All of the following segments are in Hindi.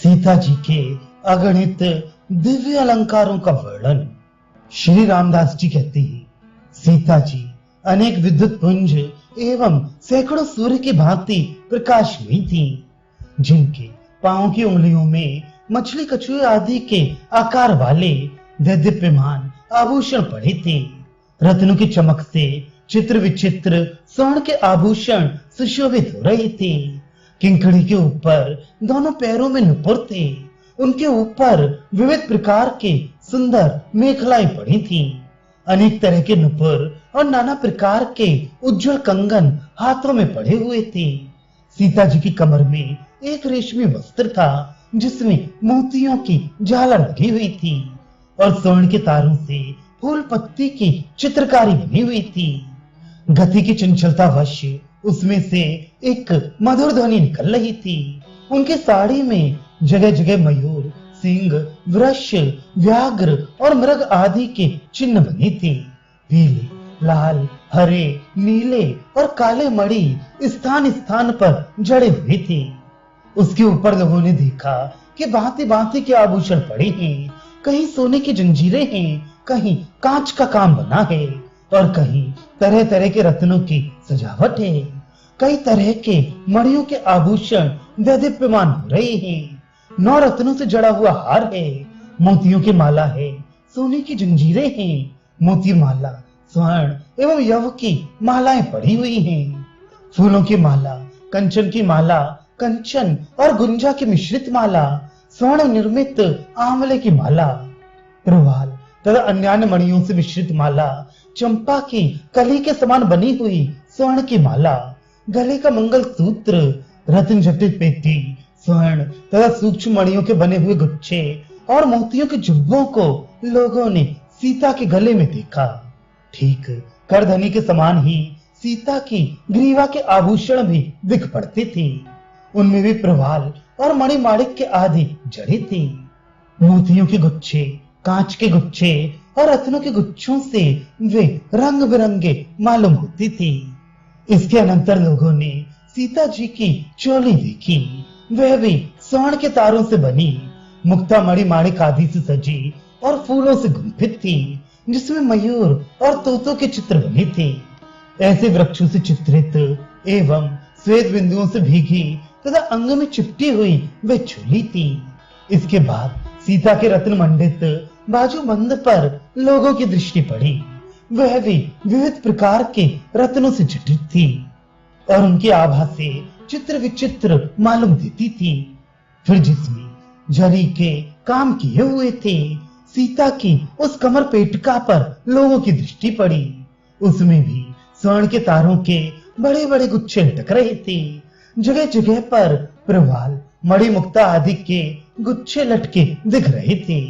सीता जी के अगणित दिव्य अलंकारों का वर्णन। श्री रामदास जी कहते हैं, सीता जी अनेक विद्युत पुंज एवं सैकड़ों सूर्य की भांति प्रकाशमयी थी, जिनके पांव की उंगलियों में मछली कछुए आदि के आकार वाले दैदीप्यमान आभूषण पड़े थे। रत्नों की चमक से चित्र विचित्र स्वर्ण के आभूषण सुशोभित हो रहे थे। किंकड़ी के ऊपर दोनों पैरों में नुपुर थे। उनके ऊपर विविध प्रकार के सुंदर मेखलाएं पड़ी थी। अनेक तरह के नुपुर और नाना प्रकार के उज्जवल कंगन हाथों में पड़े हुए थे। सीता जी की कमर में एक रेशमी वस्त्र था, जिसमें मोतियों की झालर लगी हुई थी और स्वर्ण के तारों से फूल पत्ती की चित्रकारी बनी हुई थी। गति की चंचलता वश उसमें से एक मधुर ध्वनि निकल रही थी। उनके साड़ी में जगह जगह मयूर, सिंह, वृष, व्याघ्र और मृग आदि के चिन्ह बने थे। पीले, लाल, हरे, नीले और काले मणि स्थान स्थान पर जड़े हुए थे। उसके ऊपर लोगों ने देखा कि भांति भांति के आभूषण पड़े हैं। कहीं सोने की जंजीरें हैं, कहीं कांच का काम बना है और कहीं तरह तरह के रत्नों की सजावट है। कई तरह के मणियों के आभूषण दैदीप्यमान हो रहे हैं। 9 रत्नों से जड़ा हुआ हार है, मोतियों की माला है, सोने की जंजीरें हैं, मोती माला, स्वर्ण एवं यव की मालाएं पड़ी हुई हैं। फूलों की माला, कंचन की माला, कंचन और गुंजा की मिश्रित माला, स्वर्ण निर्मित आंवले की माला, प्रवाल तथा अन्य मणियों से मिश्रित माला, चंपा की कली के समान बनी हुई स्वर्ण की माला, गले का मंगल सूत्र, रत्न जटित पेटी, स्वर्ण तथा सूक्ष्म मणियों के बने हुए गुच्छे और मोतियों के जुब्बों को लोगों ने सीता के गले में देखा। ठीक करधनी के समान ही सीता की ग्रीवा के आभूषण भी दिख पड़ते थे। उनमें भी प्रवाल और मणिमाणिक के आदि जड़े थे। मोतियों के गुच्छे, कांच के गुच्छे और रत्नों के गुच्छों से वे रंग बिरंगे मालूम होती थी। इसके अनंतर लोगों ने सीता जी की चोली देखी। वह भी स्वर्ण के तारों से बनी, मुक्ता मणि माणिक आदि से सजी और फूलों से गुंफित थी, जिसमें मयूर और तोतों के चित्र बने थे। ऐसे वृक्षों से चित्रित एवं श्वेत बिंदुओं से भीगी तथा अंग में चिपटी हुई वह चोली थी। इसके बाद सीता के रत्न मंडित बाजूबंद पर लोगों की दृष्टि पड़ी। वह भी विविध प्रकार के रत्नों से जटित थी और उनकी आभा से चित्र विचित्र मालूम देती थी। फिर जिसमें जरी के काम किए हुए थे, सीता की उस कमर पेटिका पर लोगों की दृष्टि पड़ी। उसमें भी स्वर्ण के तारों के बड़े बड़े गुच्छे लटक रहे थे। जगह जगह पर प्रवाल, मणि मुक्ता आदि के गुच्छे लटके दिख रहे थे।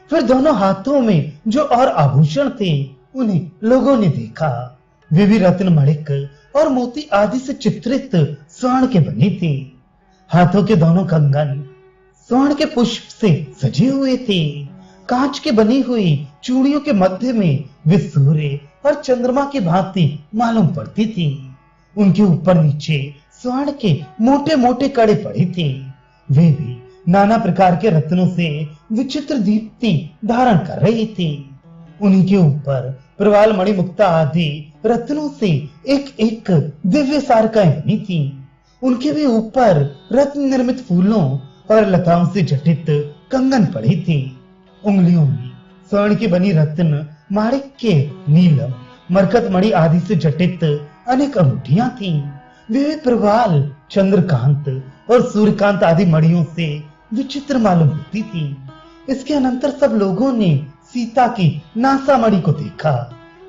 फिर दोनों हाथों में जो और आभूषण थे, उन्हें लोगों ने देखा। वे भी रत्न मणिक और मोती आदि से चित्रित स्वर्ण के बने थे। हाथों के दोनों कंगन स्वर्ण के पुष्प से सजे हुए थे। कांच के बनी हुई चूड़ियों के मध्य में वे सूर्य और चंद्रमा की भांति मालूम पड़ती थी। उनके ऊपर नीचे स्वर्ण के मोटे मोटे कड़े पड़े थे। वे भी नाना प्रकार के रत्नों से विचित्र दीप्ति धारण कर रहे थे। उन्हीं के ऊपर प्रवाल, मणि मुक्ता आदि रत्नों से एक एक दिव्य सारकाएं बनी थी। उनके भी ऊपर रत्न निर्मित फूलों और लताओं से जटित कंगन पड़े थे। उंगलियों में स्वर्ण की बनी रत्न, माणिक के, नीलम, मरकत मणि आदि से जटित अनेक अंगूठियां थीं। वे प्रवाल, चंद्रकांत और सूर्यकांत आदि मणियों से विचित्र मालूम होती थी। इसके अनंतर सब लोगों ने सीता की नासा मणि को देखा,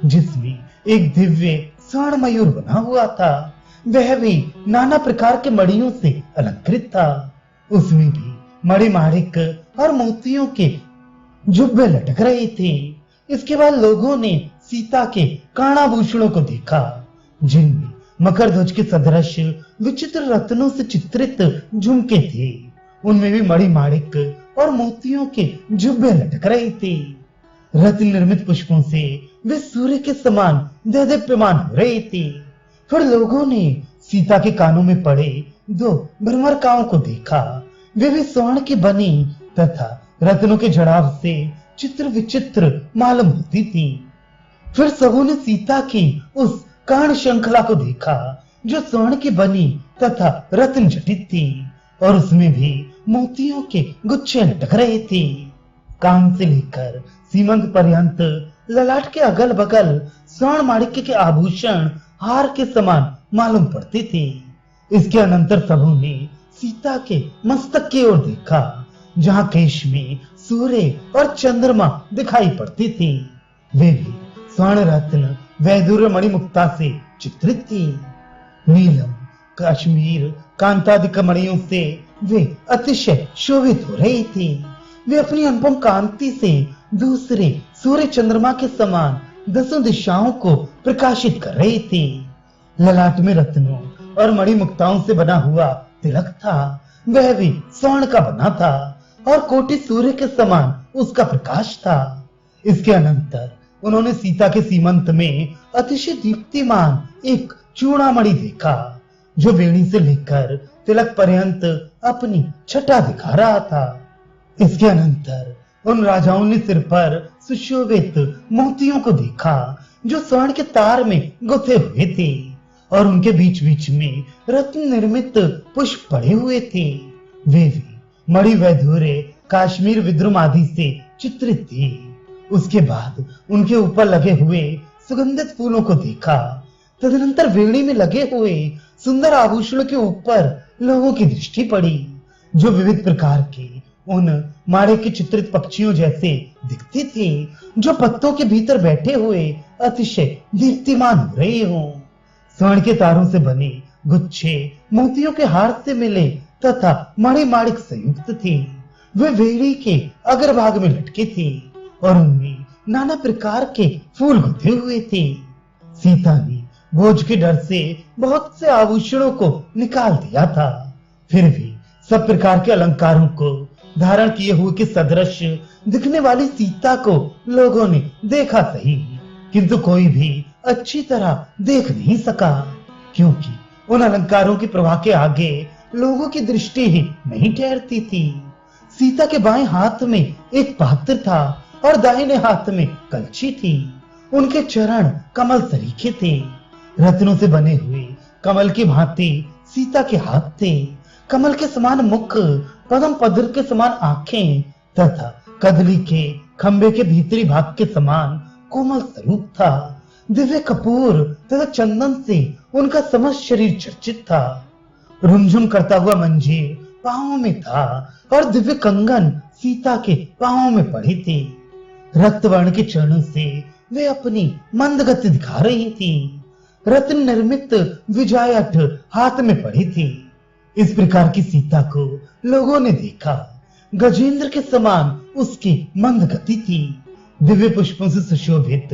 जिसमें एक दिव्य स्वर्ण मयूर बना हुआ था। वह भी नाना प्रकार के मणियों से अलंकृत था। उसमें भी मणि माणिक और मोतियों के जुब्बे लटक रहे थे। इसके बाद लोगों ने सीता के कर्णाभूषणों को देखा, जिनमें मकर ध्वज के सदृश विचित्र रत्नों से चित्रित झुमके थे। उनमें भी मणि माणिक और मोतियों के जुब्बे लटक रहे थे। रत्न निर्मित पुष्पों से वे सूर्य के समान दैदीप्यमान हो रहे थे। फिर लोगों ने सीता के कानों में पड़े 2 भ्रमरकाओं को देखा, वे भी स्वर्ण की बनी तथा रत्नों के जड़ाव से चित्र विचित्र मालूम होती थी। फिर सबों ने सीता की उस कर्ण श्रृंखला को देखा जो स्वर्ण की बनी तथा रत्न जटित थी और उसमें भी मोतियों के गुच्छे लटक रहे थे। कान से लेकर सीमंत पर्यंत ललाट के अगल बगल स्वर्ण माणिक्य के आभूषण हार के समान मालूम पड़ते थे। इसके अनंतर सबों ने सीता के मस्तक की ओर देखा जहां केश में सूर्य और चंद्रमा दिखाई पड़ते थे। वे भी स्वर्ण रत्न वैदूर्य मणिमुक्ता से चित्रित थी। नीलम कश्मीर कांतादिक मणियों से वे अतिशय शोभित हो रही थी। वे अपनी अनुपम कांति से दूसरे सूर्य चंद्रमा के समान दसों दिशाओं को प्रकाशित कर रही थी। ललाट में रत्नों और मणिमुक्ताओं से बना हुआ तिलक था, वह भी स्वर्ण का बना था और कोटि सूर्य के समान उसका प्रकाश था। इसके अनंतर उन्होंने सीता के सीमंत में अतिशय दीप्तिमान एक चूड़ामणि देखा जो वेणी से लेकर तिलक पर्यंत अपनी छटा दिखा रहा था। इसके अनंतर उन राजाओं ने सिर पर सुशोभित मोतियों को देखा जो स्वर्ण के तार में गुथे हुए थे और उनके बीच बीच में रत्न निर्मित पुष्प पड़े हुए थे। वे भी मणि वैदूर्य काश्मीर विद्रुम आदि से चित्रित थे। उसके बाद उनके ऊपर लगे हुए सुगंधित फूलों को देखा। तदनंतर वेणी में लगे हुए सुंदर आभूषणों के ऊपर लोगों की दृष्टि पड़ी जो विविध प्रकार के उन माड़े के चित्रित पक्षियों जैसे दिखते थे जो पत्तों के भीतर बैठे हुए अतिशय दीप्तिमान हो रहे हों। स्वर्ण के तारों से बने गुच्छे मोतियों के हार से मिले तथा मणि माणिक संयुक्त थे। वे वेणी के अग्रभाग में लटके थे और उनमें नाना प्रकार के फूल गुथे हुए थे। सीता ने बोझ के डर से बहुत से आभूषणों को निकाल दिया था, फिर भी सब प्रकार के अलंकारों को धारण किए हुए के सदृश दिखने वाली सीता को लोगों ने देखा सही, किंतु कोई भी अच्छी तरह देख नहीं सका क्योंकि उन अलंकारों की प्रभा के आगे लोगों की दृष्टि ही नहीं ठहरती थी। सीता के बाएं हाथ में एक पात्र था और दाहिने हाथ में कलछी थी। उनके चरण कमल सरीखे थे। रत्नों से बने हुए कमल की भांति सीता के हाथ थे। कमल के समान मुख, पद्म पद्र के समान आंखें तथा कदली के खंबे के भीतरी भाग के समान कोमल स्वरूप था। दिव्य कपूर तथा चंदन से उनका समस्त शरीर चर्चित था। रुमझुम करता हुआ मंजीर पांवों में था और दिव्य कंगन सीता के पांवों में पड़े थे। रक्त वर्ण के चरणों से वे अपनी मंद गति दिखा रही थी। रत्न निर्मित विजयाठ हाथ में पड़ी थी। इस प्रकार की सीता को लोगों ने देखा। गजेंद्र के समान उसकी मंद गति थी। दिव्य पुष्पों से सुशोभित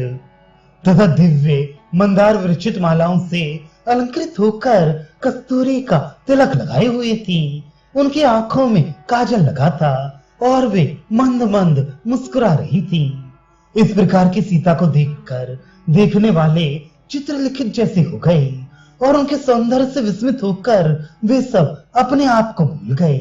तथा दिव्य मंदार विरचित मालाओं से अलंकृत होकर कस्तूरी का तिलक लगाए हुए थी। उनकी आंखों में काजल लगा था और वे मंद मंद मुस्कुरा रही थी। इस प्रकार की सीता को देखकर देखने वाले चित्रलिखित जैसे हो गए और उनके सौंदर्य से विस्मित होकर वे सब अपने आप को भूल गए।